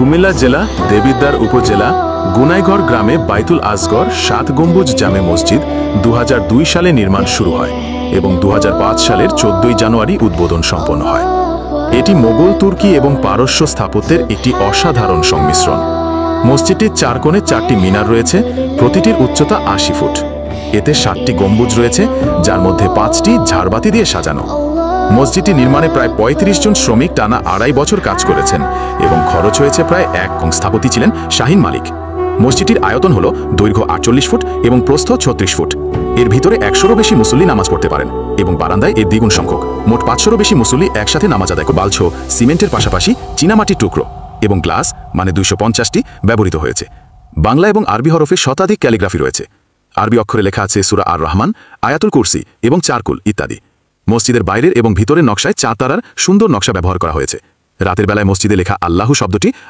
কুমিল্লা জেলা দেবিদ্বার উপজেলা গুনাইঘর গ্রামে বাইতুল আসগর 7 গম্বুজ জামে মসজিদ 2002 সালে নির্মাণ শুরু হয় এবং 2005 সালের 14 জানুয়ারি উদ্বোধন সম্পন্ন হয়। এটি মোগল, তুর্কি এবং পারস্য স্থাপত্যের একটি অসাধারণ সংমিশ্রণ। মসজিদটির 4 কোণে 4টি মিনার রয়েছে, প্রতিটির উচ্চতা 80 ফুট। এতে 7টি গম্বুজ রয়েছে, যার মধ্যে 5টি ঝাড়বাতি দিয়ে সাজানো। মসজিদটি নির্মাণে প্রায় 35 জন শ্রমিক টানা 2.5 বছর কাজ করেছেন এবং খরচ হয়েছে প্রায় 1 কোটি। স্থপতি ছিলেন শাহিন মালিক। মসজিদটির আয়তন হল দৈর্ঘ্য 48 ফুট এবং প্রস্থ 36 ফুট। এর ভিতরে 100-রও বেশি মুসল্লি নামাজ পড়তে পারেন এবং বারান্দায় এর দ্বিগুণ সংখ্যক মোট 500-রও বেশি মুসল্লি একসাথে নামাজ আদায় করে। বালছো, সিমেন্টের পাশাপাশি চীনামাটির টুকরো এবং গ্লাস মানে 250টি ব্যবহৃত হয়েছে। বাংলা এবং আরবি হরফে শতাধিক ক্যালিগ্রাফি রয়েছে। আরবি অক্ষরে লেখা আছে সূরা আর রহমান, আয়াতুল কুরসি এবং চারকুল ইত্যাদি। মসজিদের বাইরের এবং ভিতরের নকশায় 4 তারার সুন্দর নকশা ব্যবহার করা হয়েছে। রাতের বেলায় মসজিদে লেখা আল্লাহু শব্দটি